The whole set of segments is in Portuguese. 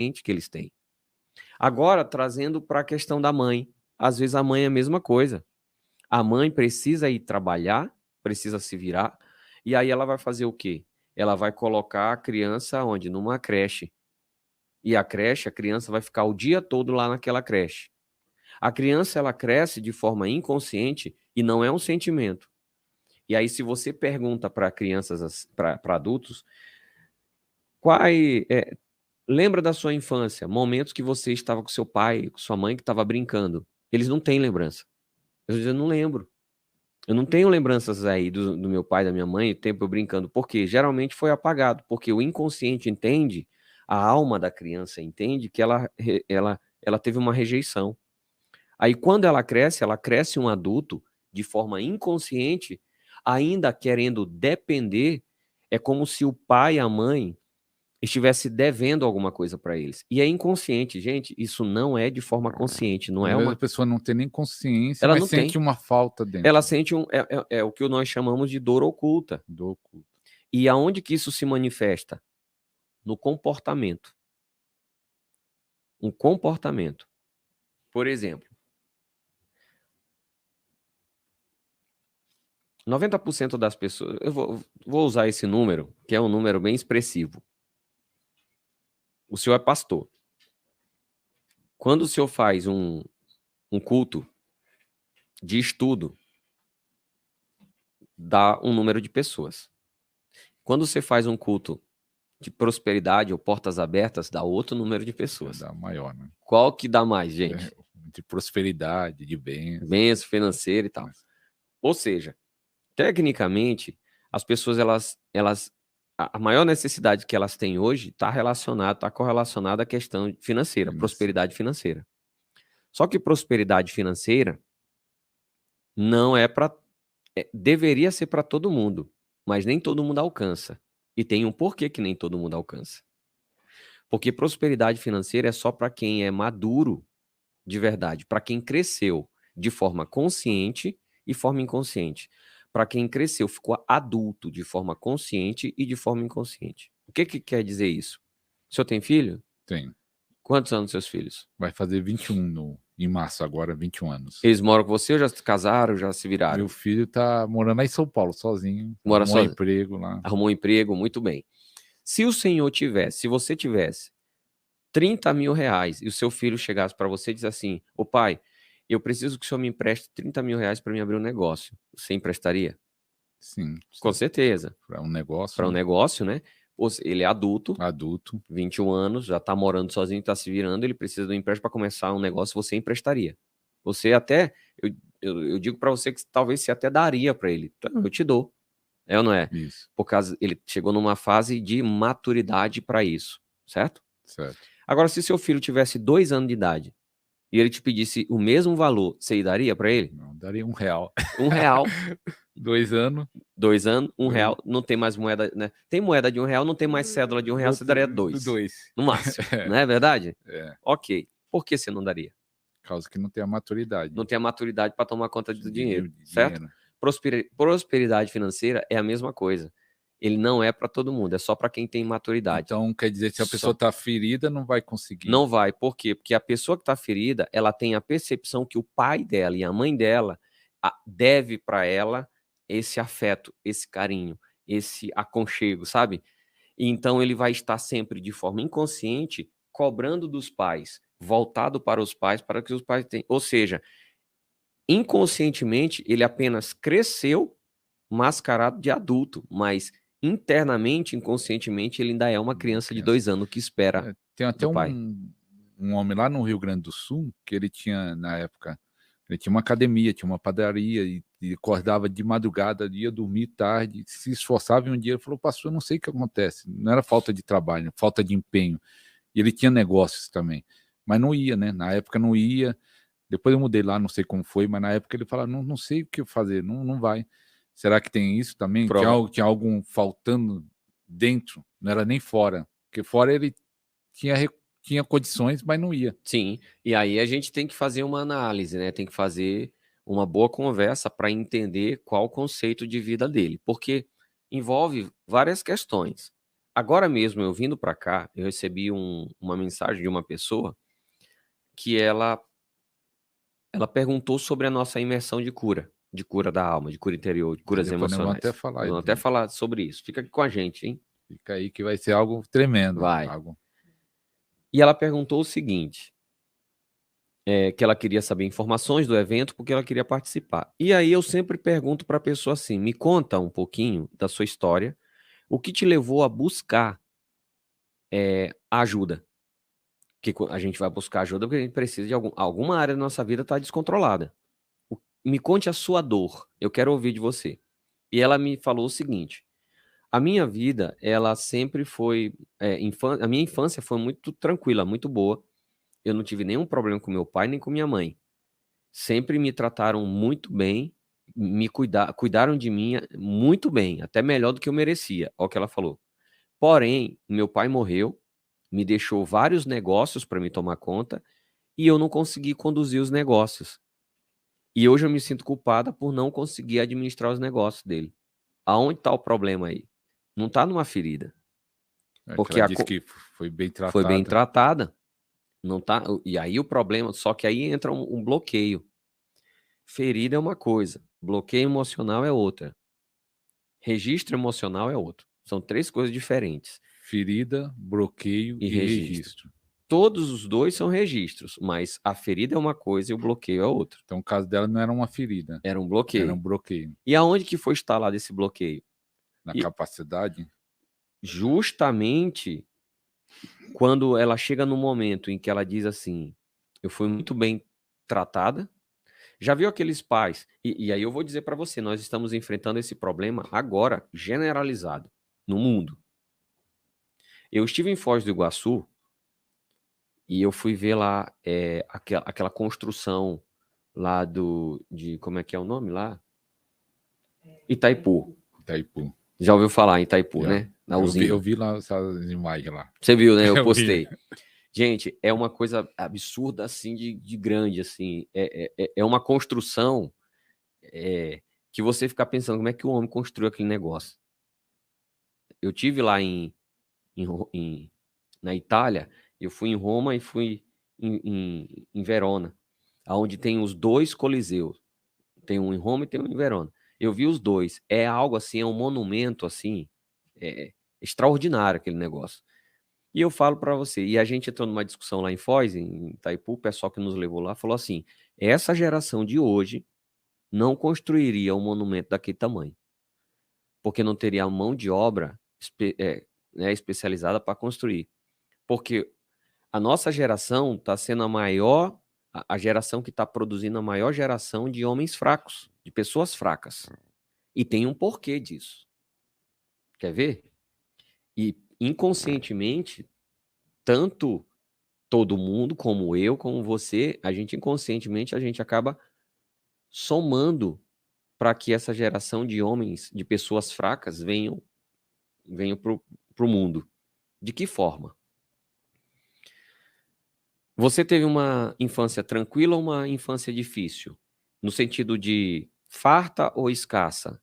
inconsciente que eles têm. Agora, trazendo para a questão da mãe. Às vezes a mãe é a mesma coisa. A mãe precisa ir trabalhar, precisa se virar, e aí ela vai fazer o quê? Ela vai colocar a criança onde? Numa creche. E a creche, a criança vai ficar o dia todo lá naquela creche. A criança, ela cresce de forma inconsciente e não é um sentimento. E aí, se você pergunta para crianças, para adultos, lembra da sua infância, momentos que você estava com seu pai, com sua mãe, que estava brincando. Eles não têm lembrança. Eu não lembro. Eu não tenho lembranças aí do meu pai, da minha mãe, o tempo eu brincando, porque geralmente foi apagado, porque o inconsciente entende, a alma da criança entende que ela teve uma rejeição. Aí quando ela cresce um adulto de forma inconsciente, ainda querendo depender, é como se o pai e a mãe estivesse devendo alguma coisa para eles. E é inconsciente, gente, isso não é de forma consciente, não Às é vezes uma... a pessoa não tem nem consciência, Ela mas não sente tem. uma falta dentro Ela sente é o que nós chamamos de dor oculta. do oculto. E aonde que isso se manifesta? No comportamento. Um comportamento. Por exemplo, 90% das pessoas... Eu vou usar esse número, que é um número bem expressivo. O senhor é pastor. Quando o senhor faz um culto de estudo, dá um número de pessoas. Quando você faz um culto de prosperidade ou portas abertas, dá outro número de pessoas. Dá maior, né? Qual que dá mais, gente? De prosperidade, de bens. Bênção financeira e tal. Ou seja, tecnicamente, as pessoas, a maior necessidade que elas têm hoje está correlacionada à questão financeira, prosperidade financeira. Só que prosperidade financeira não é para... deveria ser para todo mundo, mas nem todo mundo alcança. E tem um porquê que nem todo mundo alcança. Porque prosperidade financeira é só para quem é maduro de verdade, para quem cresceu de forma consciente e forma inconsciente. Para quem cresceu, ficou adulto de forma consciente e de forma inconsciente. O que quer dizer isso? O senhor tem filho? Tem. Quantos anos seus filhos? Vai fazer 21 em março agora, 21 anos. Eles moram com você ou já se casaram, já se viraram? Meu filho tá morando lá em São Paulo, sozinho. Mora Arrumou um sozinho? emprego lá. Arrumou um emprego, muito bem. Se você tivesse 30 mil reais e o seu filho chegasse para você e disse assim: ô pai, eu preciso que o senhor me empreste 30 mil reais para me abrir um negócio. Você emprestaria? Sim. Com certeza. Para um negócio. Para um negócio, né? Ele é adulto, 21 anos, já está morando sozinho, está se virando, ele precisa do empréstimo para começar um negócio, você emprestaria. Você até, eu digo para você que talvez você até daria para ele. Então, eu te dou. É ou não é? Isso. Por causa, ele chegou numa fase de maturidade para isso, certo? Certo. Agora, se seu filho tivesse 2 anos de idade e ele te pedisse o mesmo valor, você daria para ele? Não, daria R$1. R$1. 2 anos. 2 anos, R$1. Não tem mais moeda, né? Tem moeda de R$1, não tem mais cédula de R$1, você daria 2. No máximo. Não é verdade? É. Ok. Por que você não daria? Por causa que não tem a maturidade. Não tem a maturidade para tomar conta do dinheiro, certo? Prosperidade financeira é a mesma coisa. Ele não é para todo mundo, é só para quem tem maturidade. Então, quer dizer, se a pessoa está ferida, não vai conseguir. Não vai. Por quê? Porque a pessoa que está ferida, ela tem a percepção que o pai dela e a mãe dela deve para ela esse afeto, esse carinho, esse aconchego, sabe? Então ele vai estar sempre de forma inconsciente cobrando dos pais, voltado para os pais, para que os pais tenham. Ou seja, inconscientemente ele apenas cresceu mascarado de adulto, mas internamente, inconscientemente, ele ainda é uma criança de 2 anos que espera Tem até do pai. um homem lá no Rio Grande do Sul que ele tinha, na época, ele tinha uma academia, tinha uma padaria e acordava de madrugada, ia dormir tarde, se esforçava e um dia ele falou: pastor, eu não sei o que acontece. Não era falta de trabalho, falta de empenho. E ele tinha negócios também, mas não ia, né? Na época não ia. Depois eu mudei lá, não sei como foi, mas na época ele falava: não sei o que fazer, não vai. Será que tem isso também? Tinha algo faltando dentro, não era nem fora. Porque fora ele tinha condições, mas não ia. Sim, e aí a gente tem que fazer uma análise, né? Tem que fazer uma boa conversa para entender qual o conceito de vida dele, porque envolve várias questões. Agora mesmo, eu vindo para cá, eu recebi uma mensagem de uma pessoa que ela perguntou sobre a nossa imersão de cura da alma, de cura interior, de curas Depois nós vamos até emocionais. falar. Vamos até falar sobre isso. Fica aqui com a gente, hein? Fica aí que vai ser algo tremendo. Vai. Algo... E ela perguntou o seguinte, que ela queria saber informações do evento porque ela queria participar. E aí eu sempre pergunto para a pessoa assim, me conta um pouquinho da sua história, o que te levou a buscar ajuda? Que a gente vai buscar ajuda porque a gente precisa de alguma área da nossa vida tá descontrolada. Me conte a sua dor, eu quero ouvir de você. E ela me falou o seguinte, a minha vida, ela sempre foi, a minha infância foi muito tranquila, muito boa. Eu não tive nenhum problema com meu pai nem com minha mãe. Sempre me trataram muito bem, cuidaram de mim muito bem, até melhor do que eu merecia, olha o que ela falou. Porém, meu pai morreu, me deixou vários negócios para me tomar conta e eu não consegui conduzir os negócios. E hoje eu me sinto culpada por não conseguir administrar os negócios dele. Aonde está o problema aí? Não está numa ferida. Porque ela disse que foi bem tratada. Foi bem tratada. Não tá, e aí o problema, só que aí entra um bloqueio. Ferida é uma coisa, bloqueio emocional é outra. Registro emocional é outro. São 3 coisas diferentes. Ferida, bloqueio e registro. Todos os dois são registros, mas a ferida é uma coisa e o bloqueio é outra. Então o caso dela não era uma ferida. Era um bloqueio. Era um bloqueio. E aonde que foi instalado esse bloqueio? Na capacidade? Justamente quando ela chega no momento em que ela diz assim, eu fui muito bem tratada. Já viu aqueles pais? E aí eu vou dizer para você, nós estamos enfrentando esse problema agora, generalizado, no mundo. Eu estive em Foz do Iguaçu e eu fui ver lá aquela construção lá como é que é o nome lá? Itaipu. Itaipu. Já ouviu falar em Itaipu, né? Na usina. Eu vi lá essas imagens lá. Você viu, né? Eu postei. Gente, é uma coisa absurda, assim, de grande, assim. É uma construção que você fica pensando como é que o homem construiu aquele negócio. Eu tive lá na Itália, eu fui em Roma e fui em Verona, onde tem os 2 coliseus. Tem um em Roma e tem um em Verona. Eu vi os 2. É algo assim, é um monumento assim, extraordinário aquele negócio. E eu falo para você, e a gente entrou numa discussão lá em Foz, em Itaipu, o pessoal que nos levou lá falou assim, essa geração de hoje não construiria um monumento daquele tamanho, porque não teria mão de obra especializada para construir. Porque a nossa geração está sendo a geração que está produzindo a maior geração de homens fracos, de pessoas fracas. E tem um porquê disso. Quer ver? E inconscientemente, tanto todo mundo, como eu, como você, inconscientemente, a gente acaba somando para que essa geração de homens, de pessoas fracas, venham para o mundo. De que forma? Você teve uma infância tranquila ou uma infância difícil? No sentido de farta ou escassa?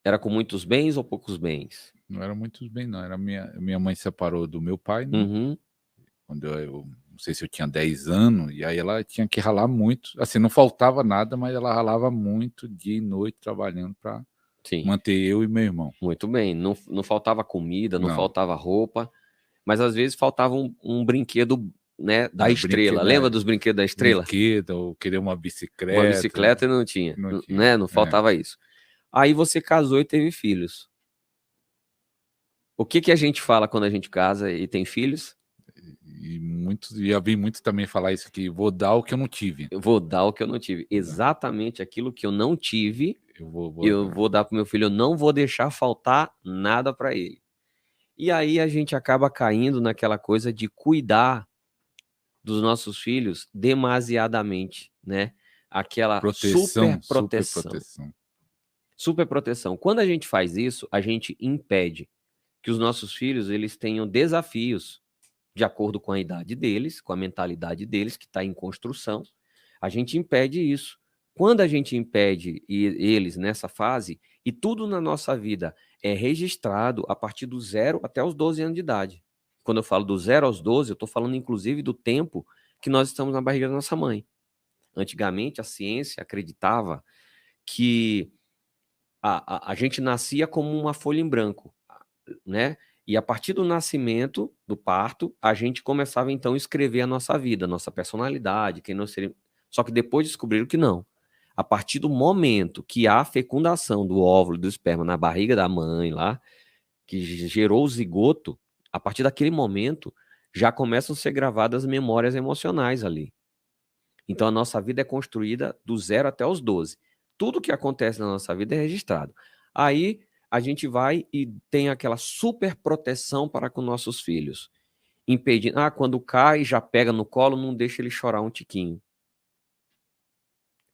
Era com muitos bens ou poucos bens? Não era muitos bens, não. Era minha mãe separou do meu pai, né? Uhum. Quando eu não sei se eu tinha 10 anos, e aí ela tinha que ralar muito. Assim, não faltava nada, mas ela ralava muito dia e noite trabalhando para manter eu e meu irmão. Muito bem. Não faltava comida, não faltava roupa, mas às vezes faltava um brinquedo, né, da estrela. Lembra dos brinquedos da estrela? Brinquedo, eu queria uma bicicleta. Uma bicicleta e não tinha. Né? Não faltava isso. Aí você casou e teve filhos. O que a gente fala quando a gente casa e tem filhos? E já vi muitos também falar isso aqui, vou dar o que eu não tive. Eu vou dar o que eu não tive. Exatamente aquilo que eu não tive, eu vou dar para o meu filho, eu não vou deixar faltar nada para ele. E aí a gente acaba caindo naquela coisa de cuidar dos nossos filhos demasiadamente, né? Aquela super proteção. Quando a gente faz isso, a gente impede que os nossos filhos eles tenham desafios de acordo com a idade deles, com a mentalidade deles, que está em construção. A gente impede isso. Quando a gente impede eles nessa fase, e tudo na nossa vida é registrado a partir do 0 até os 12 anos de idade. Quando eu falo do 0 aos 12, eu estou falando inclusive do tempo que nós estamos na barriga da nossa mãe. Antigamente, a ciência acreditava que a gente nascia como uma folha em branco, né? E a partir do nascimento, do parto, a gente começava então a escrever a nossa vida, a nossa personalidade, quem nós seríamos. Só que depois descobriram que não. A partir do momento que há a fecundação do óvulo e do esperma na barriga da mãe lá, que gerou o zigoto, a partir daquele momento já começam a ser gravadas memórias emocionais ali. Então a nossa vida é construída do 0 até os 12. Tudo que acontece na nossa vida é registrado. Aí a gente vai e tem aquela super proteção para com nossos filhos. Impedindo, quando cai, já pega no colo, não deixa ele chorar um tiquinho.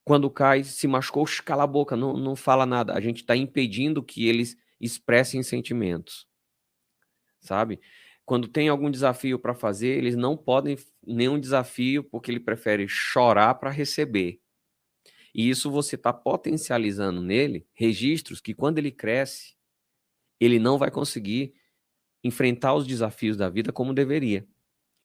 Quando cai, se machucou, cala a boca, não fala nada. A gente está impedindo que eles expressem sentimentos, sabe? Quando tem algum desafio para fazer, eles não podem nenhum desafio porque ele prefere chorar para receber. E isso você está potencializando nele registros que quando ele cresce, ele não vai conseguir enfrentar os desafios da vida como deveria.